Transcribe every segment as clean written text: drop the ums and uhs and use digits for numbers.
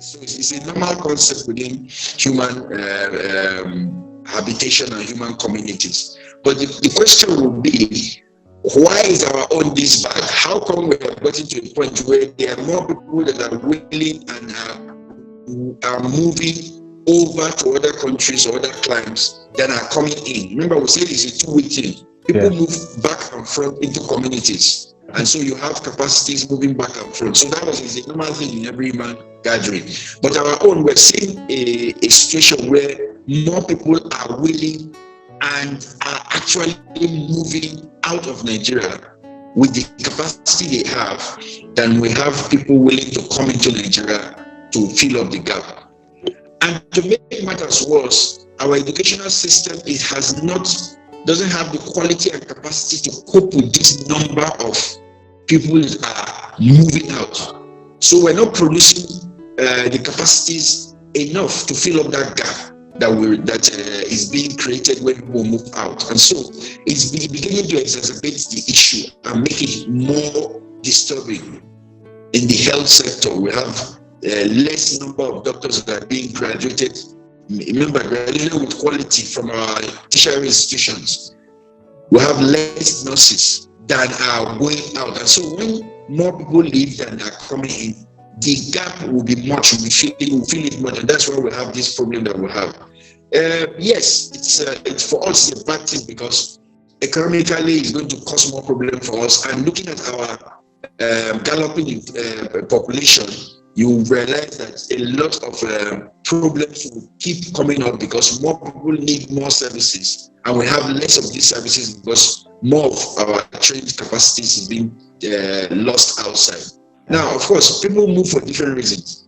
So it's a normal concept within human habitation and human communities. But the question would be, why is our own this bad? How come we have gotten to a point where there are more people that are willing and are moving over to other countries or other climes than are coming in? Remember, we said it's a two-way thing. People move back and front into communities. And so you have capacities moving back and front. So that is a normal thing in every human gathering. But our own, we're seeing a situation where more people are willing and are actually moving out of Nigeria with the capacity they have than we have people willing to come into Nigeria to fill up the gap. And to make matters worse, our educational system doesn't have the quality and capacity to cope with this number of people that are moving out. So we're not producing the capacities enough to fill up that gap that is being created when people move out. And so it's beginning to exacerbate the issue and make it more disturbing. In the health sector, we have less number of doctors that are being graduated. Remember, graduating with quality from our tertiary institutions. We have less nurses that are going out. And so when more people leave than are coming in, the gap will be much. We'll feel it much. And that's why we have this problem that we have. Yes, it's for us a bad thing because economically it's going to cause more problem for us. And looking at our galloping population, you realize that a lot of problems will keep coming up because more people need more services, and we have less of these services because more of our trained capacities is being lost outside. Now, of course, people move for different reasons.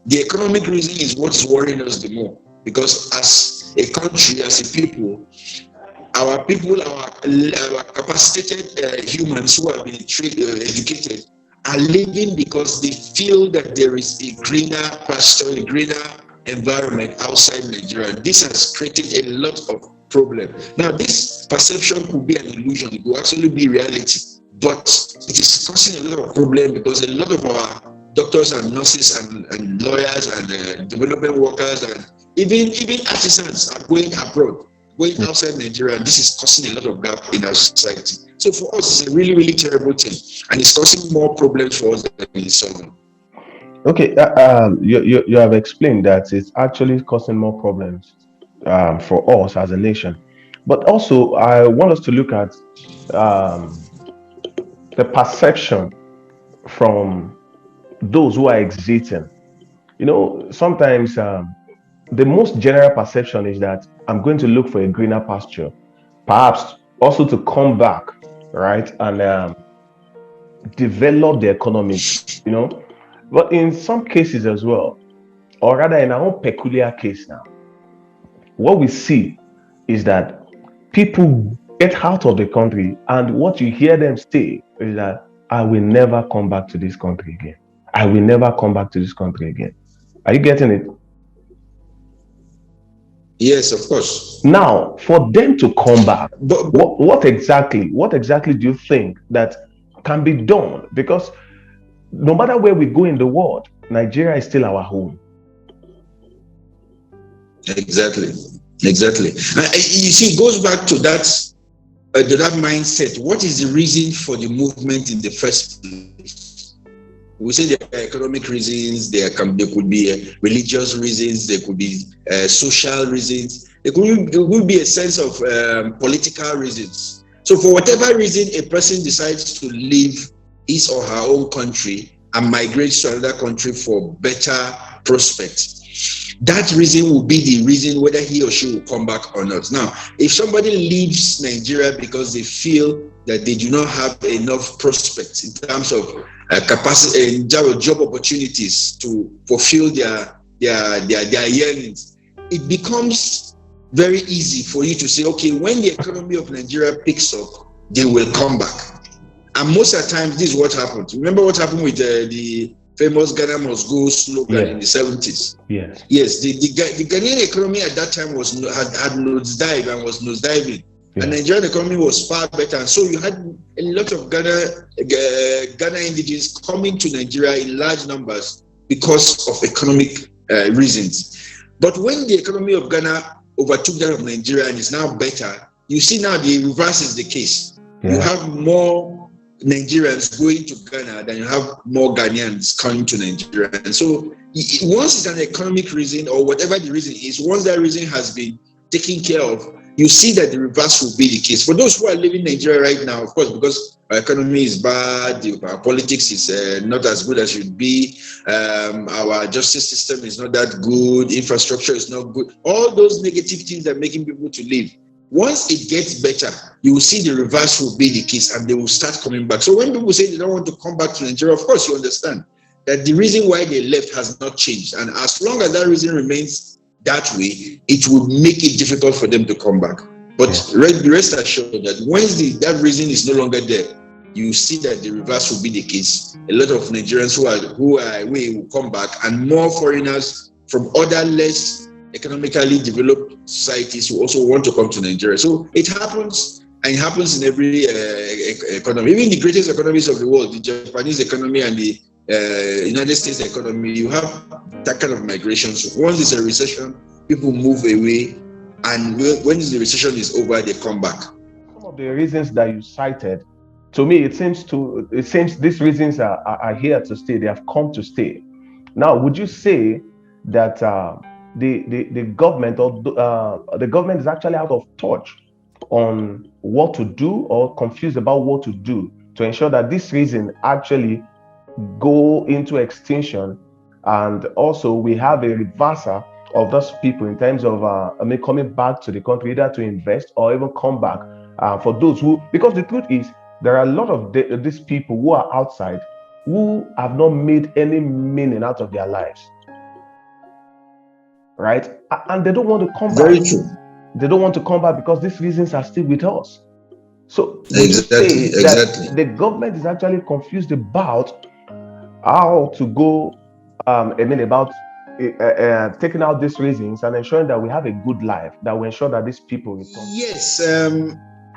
The economic reason is what is worrying us the more, because as a country, as a people, our capacitated humans who have been educated are living because they feel that there is a greener pasture, a greener environment outside Nigeria. This has created a lot of problems. Now, this perception could be an illusion. It will actually be reality. But it is causing a lot of problems because a lot of our doctors and nurses and lawyers and development workers and even artisans are going abroad, going outside Nigeria, and this is causing a lot of gap in our society. So for us, it's a really, really terrible thing, and it's causing more problems for us than it's solving. Okay, you have explained that it's actually causing more problems for us as a nation, but also I want us to look at the perception from those who are exiting. You know, sometimes the most general perception is that I'm going to look for a greener pasture, perhaps also to come back, right, and develop the economy, you know. But in some cases as well, or rather in our own peculiar case now, what we see is that people get out of the country, and what you hear them say is that I will never come back to this country again. I will never come back to this country again. Are you getting it? Yes, of course. Now, for them to come back, what exactly do you think that can be done? Because no matter where we go in the world, Nigeria is still our home. Exactly. You see, it goes back to that mindset. What is the reason for the movement in the first place? We say there are economic reasons, there could be religious reasons, there could be social reasons, there could be a sense of political reasons. So for whatever reason a person decides to leave his or her own country and migrate to another country for better prospects, that reason will be the reason whether he or she will come back or not. Now, if somebody leaves Nigeria because they feel that they do not have enough prospects in terms of capacity and job opportunities to fulfill their yearnings, it becomes very easy for you to say, okay, when the economy of Nigeria picks up, they will come back. And most of the time, this is what happens. Remember what happened with the famous Ghana must go slogan in the 70s? Yes, the Ghanaian economy at that time had nosedive and was nosediving. Yeah. And the Nigerian economy was far better. And so you had a lot of Ghana indigenous coming to Nigeria in large numbers because of economic reasons. But when the economy of Ghana overtook that of Nigeria and is now better, you see now the reverse is the case. Yeah. You have more Nigerians going to Ghana than you have more Ghanaians coming to Nigeria. And so once it's an economic reason or whatever the reason is, once that reason has been taken care of, you see that the reverse will be the case. For those who are living in Nigeria right now, of course, because our economy is bad, our politics is not as good as it should be, our justice system is not that good, infrastructure is not good, all those negative things are making people to leave. Once it gets better, you will see the reverse will be the case and they will start coming back. So when people say they don't want to come back to Nigeria, of course you understand that the reason why they left has not changed. And as long as that reason remains that way, it will make it difficult for them to come back. But rest assured that once that reason is no longer there, you see that the reverse will be the case. A lot of Nigerians who are away will come back, and more foreigners from other less economically developed societies will also want to come to Nigeria. So it happens, and it happens in every economy. Even the greatest economies of the world, the Japanese economy and the United States economy, you have that kind of migration. So once there's a recession, people move away, and when the recession is over, they come back. Some of the reasons that you cited, to me, it seems these reasons are here to stay. They have come to stay. Now, would you say that the government or the government is actually out of touch on what to do, or confused about what to do to ensure that this reason actually go into extinction, and also we have a reversal of those people in terms of coming back to the country, either to invest or even come back for those who, because the truth is there are a lot of these people who are outside who have not made any meaning out of their lives, right? And they don't want to come back. Very true. They don't want to come back because these reasons are still with us. So exactly. that the government is actually confused about how to go about taking out these reasons and ensuring that we have a good life, that we ensure that these people return. Yes,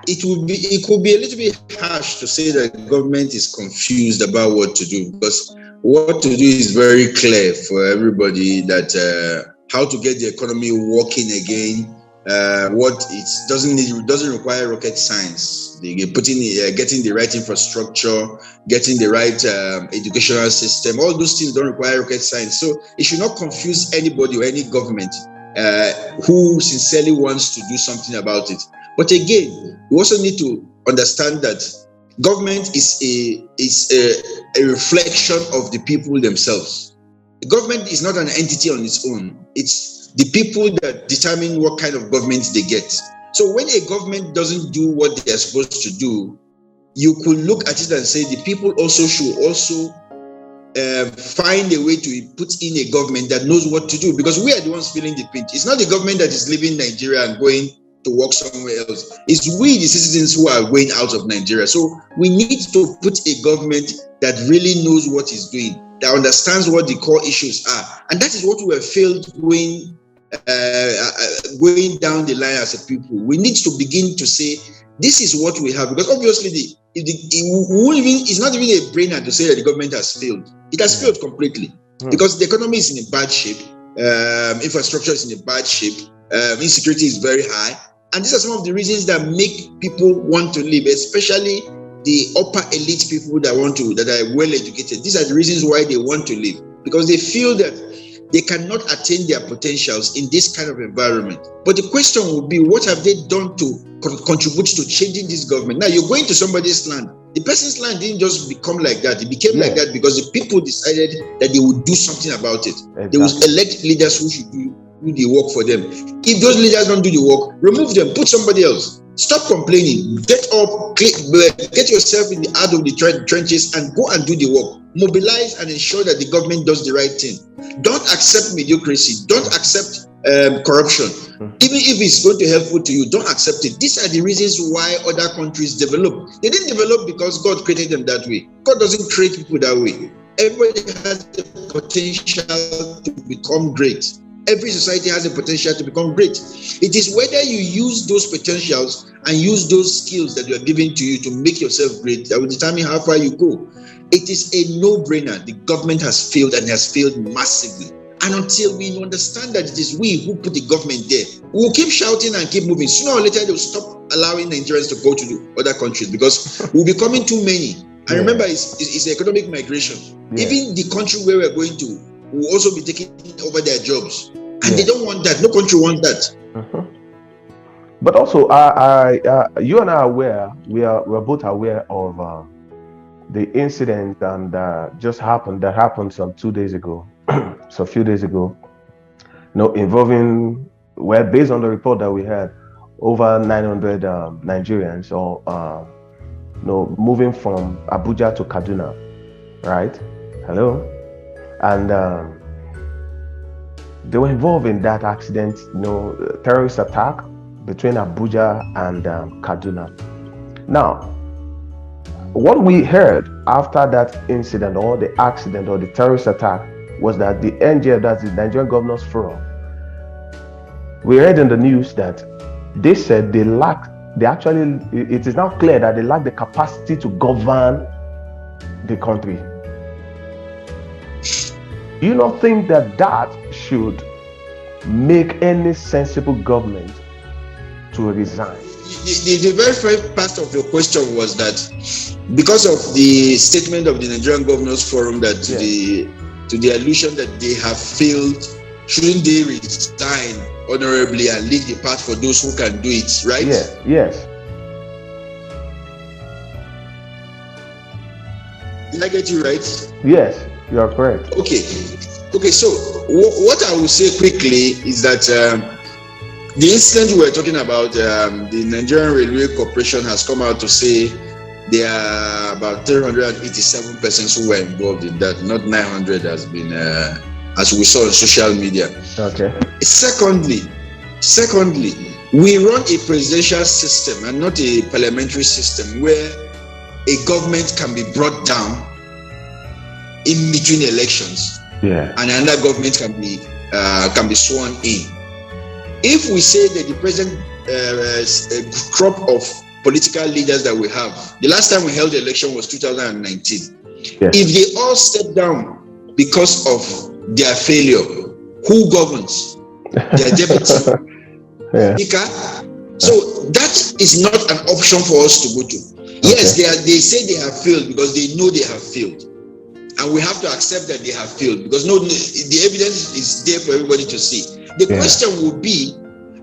it could be a little bit harsh to say that the government is confused about what to do, because what to do is very clear for everybody, that how to get the economy working again. What it doesn't require rocket science. Getting the right infrastructure, getting the right educational system, all those things don't require rocket science. So it should not confuse anybody or any government who sincerely wants to do something about it. But again, we also need to understand that government is a reflection of the people themselves. The government is not an entity on its own. It's the people that determine what kind of government they get. So when a government doesn't do what they are supposed to do, you could look at it and say the people also should find a way to put in a government that knows what to do, because we are the ones feeling the pinch. It's not the government that is leaving Nigeria and going to work somewhere else. It's we, the citizens, who are going out of Nigeria. So we need to put a government that really knows what it's doing, that understands what the core issues are. And that is what we have failed going down the line as a people. We need to begin to say, this is what we have, because obviously it's not even a brainer to say that the government has failed. It has failed completely, because the economy is in a bad shape, infrastructure is in a bad shape, insecurity is very high, and these are some of the reasons that make people want to leave, especially the upper elite people that are well educated. These are the reasons why they want to leave, because they feel that they cannot attain their potentials in this kind of environment. But the question would be, what have they done to contribute to changing this government? Now, you're going to somebody's land. The person's land didn't just become like that. It became like that because the people decided that they would do something about it. Exactly. They would elect leaders who should do the work for them. If those leaders don't do the work, remove them, put somebody else. Stop complaining. Get up, get yourself in the heart of the trenches and go and do the work. Mobilize and ensure that the government does the right thing. Don't accept mediocrity. Don't accept corruption. Even if it's going to be helpful to you, don't accept it. These are the reasons why other countries develop. They didn't develop because God created them that way. God doesn't create people that way. Everybody has the potential to become great. Every society has a potential to become great. It is whether you use those potentials and use those skills that you are given to you to make yourself great that will determine how far you go. It is a no-brainer. The government has failed and has failed massively. And until we understand that it is we who put the government there, we will keep shouting and keep moving. Sooner or later, they'll stop allowing Nigerians to go to the other countries because we'll be becoming too many. And remember, it's economic migration. Even the country where we're going to will also be taking over their jobs. And they don't want that. No country wants that. But also, you and I are aware, we're both aware of the incident that happened some 2 days ago, so a few days ago, involving, based on the report that we had, over 900 Nigerians moving from Abuja to Kaduna, right? Hello? And they were involved in that accident, terrorist attack between Abuja and Kaduna. Now, what we heard after that incident or the accident or the terrorist attack was that the NGF, that's the Nigerian Governors Forum, we read in the news that they said it is now clear that they lack the capacity to govern the country. Do you not think that should make any sensible government to resign? The very first part of your question was that because of the statement of the Nigerian Governors Forum that to the allusion that they have failed, shouldn't they resign honorably and leave the path for those who can do it, right? Yes. Did I get you right? Yes, you are correct. Okay, so what I will say quickly is that the incident we were talking about, the Nigerian Railway Corporation has come out to say there are about 387 persons who were involved in that, not 900 has been, as we saw on social media. Okay. Secondly, we run a presidential system and not a parliamentary system where a government can be brought down in between elections, and another government can be sworn in. If we say that the present crop of political leaders that we have, the last time we held the election was 2019. If they all step down because of their failure, who governs? Their deputy speaker. So that is not an option for us to go to. Yes, they say they have failed because they know they have failed. And we have to accept that they have failed because the evidence is there for everybody to see. The question will be,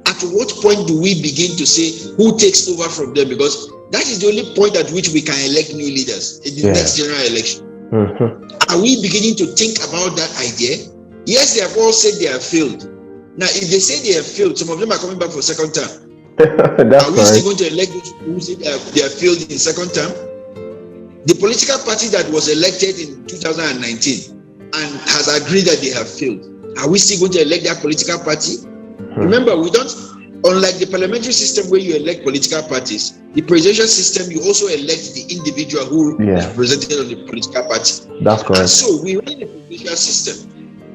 at what point do we begin to say who takes over from them? Because that is the only point at which we can elect new leaders in the next general election. Are we beginning to think about that idea? Yes, they have all said they have failed. Now, if they say they have failed, some of them are coming back for second term. Are we still going to elect those who say they have failed in second term? The political party that was elected in 2019 and has agreed that they have failed, are we still going to elect that political party? Remember, we don't, unlike the parliamentary system where you elect political parties, the presidential system, you also elect the individual who is represented on the political party. That's correct. And so we run the presidential system.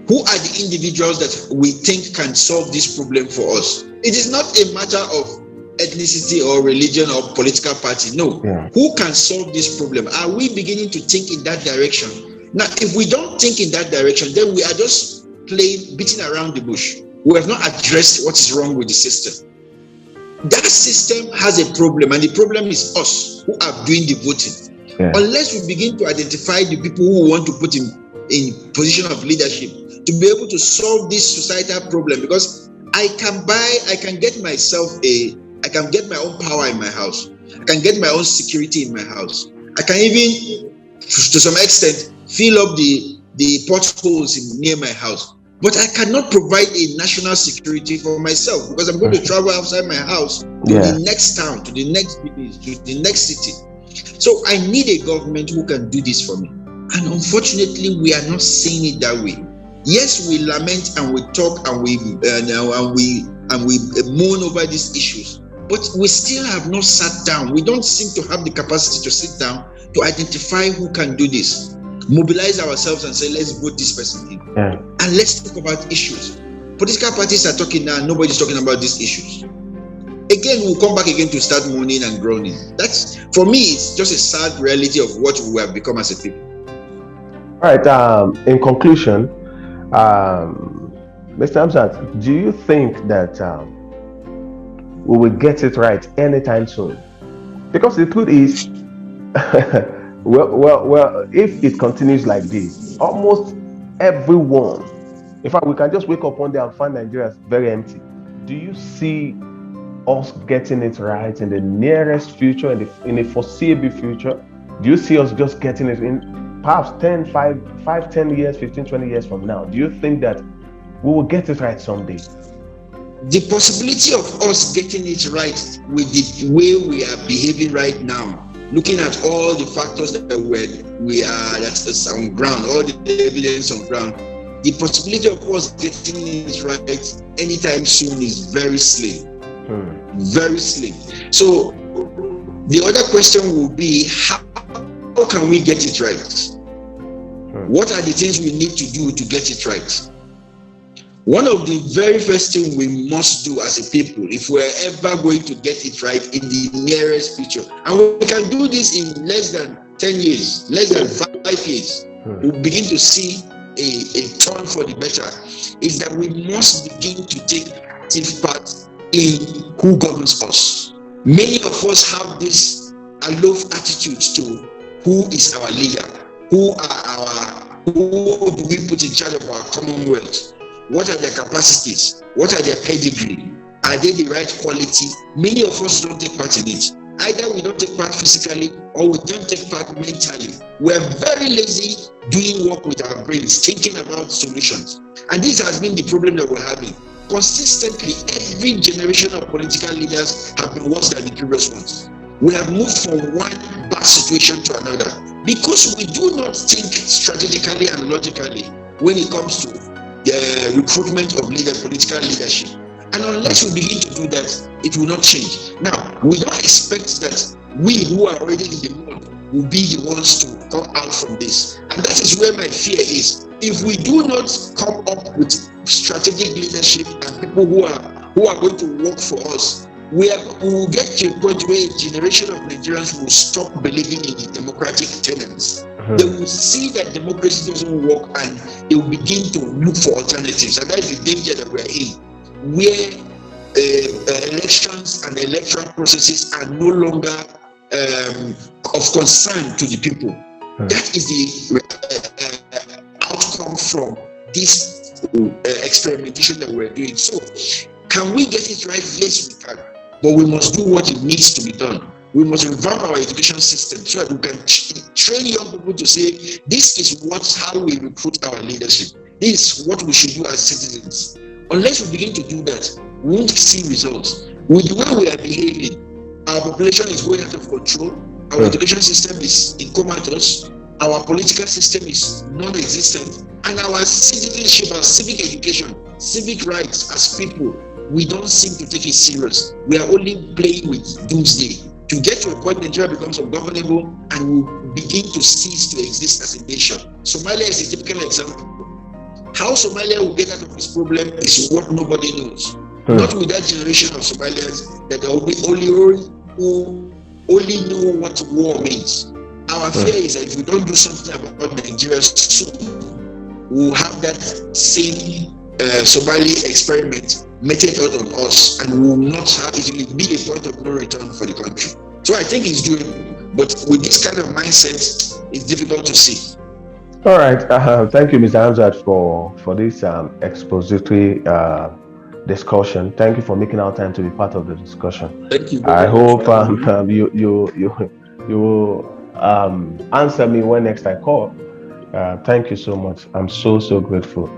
Who are the individuals that we think can solve this problem for us? It is not a matter of ethnicity or religion or political party. No. Who can solve this problem? Are we beginning to think in that direction? Now, if we don't think in that direction, then we are just beating around the bush. We have not addressed what is wrong with the system. That system has a problem, and the problem is us who are doing the voting. Unless we begin to identify the people who want to put in position of leadership to be able to solve this societal problem, because I can get my own power in my house. I can get my own security in my house. I can even, to some extent, fill up the potholes near my house. But I cannot provide a national security for myself because I'm going to travel outside my house to the next town, to the next village, to the next city. So I need a government who can do this for me. And unfortunately, we are not seeing it that way. Yes, we lament and we talk and we moan over these issues, but we still have not sat down. We don't seem to have the capacity to sit down to identify who can do this. Mobilize ourselves and say, let's vote this person in. And let's talk about issues. Political parties are talking now, nobody's talking about these issues. Again, we'll come back again to start moaning and groaning. That's, for me, it's just a sad reality of what we have become as a people. All right. In conclusion, Mr. Hamzat, do you think that we will get it right anytime soon? Because the truth is, well, if it continues like this, almost everyone, in fact, we can just wake up one day and find Nigeria very empty. Do you see us getting it right in the nearest future, in the foreseeable future? Do you see us just getting it in perhaps 10 years, 15, 20 years from now? Do you think that we will get it right someday? The possibility of us getting it right with the way we are behaving right now, looking at all the factors that that's on ground, all the evidence on ground, the possibility of us getting it right anytime soon is very slim. Very slim. So the other question will be, how can we get it right? What are the things we need to do to get it right? One of the very first things we must do as a people, if we're ever going to get it right in the nearest future, and we can do this in less than 10 years, less than 5 years, we'll begin to see a turn for the better, is that we must begin to take active part in who governs us. Many of us have this aloof attitude to who is our leader, who do we put in charge of our commonwealth, what are their capacities, what are their pedigree, are they the right quality? Many of us don't take part in it. Either we don't take part physically or we don't take part mentally. We're very lazy doing work with our brains, thinking about solutions. And this has been the problem that we're having. Consistently, every generation of political leaders have been worse than the previous ones. We have moved from one bad situation to another because we do not think strategically and logically when it comes to the recruitment of political leadership. And unless we begin to do that, it will not change. Now, we don't expect that we who are already in the mud will be the ones to come out from this. And that is where my fear is. If we do not come up with strategic leadership and people who are going to work for us, we will get to a point where a generation of Nigerians will stop believing in the democratic tenets. They will see that democracy doesn't work and they will begin to look for alternatives. And that is the danger that we're in, where elections and electoral processes are no longer of concern to the people. That is the outcome from this experimentation that we're doing. So, can we get it right? Yes, we can. But we must do what it needs to be done. We must revamp our education system so that we can train young people to say, this is how we recruit our leadership. This is what we should do as citizens. Unless we begin to do that, we won't see results. With the way we are behaving, our population is going out of control, our education system is comatose, our political system is non-existent, and our citizenship, our civic education, civic rights as people, we don't seem to take it serious. We are only playing with doomsday. To get to a point Nigeria becomes ungovernable and we begin to cease to exist as a nation. Somalia is a typical example. How Somalia will get out of this problem is what nobody knows. Not with that generation of Somalians that only know what war means. Our fear is that if we don't do something about Nigeria soon, we'll have that same Somali experiment meted out on us, and we will not have it. Will be a point of no return for the country. So I think it's doing, but with this kind of mindset, it's difficult to see. All right. Thank you, Mr. Hamzat, for this expository discussion. Thank you for making our time to be part of the discussion. Thank you. I hope you will answer me when next I call. Thank you so much. I'm so grateful.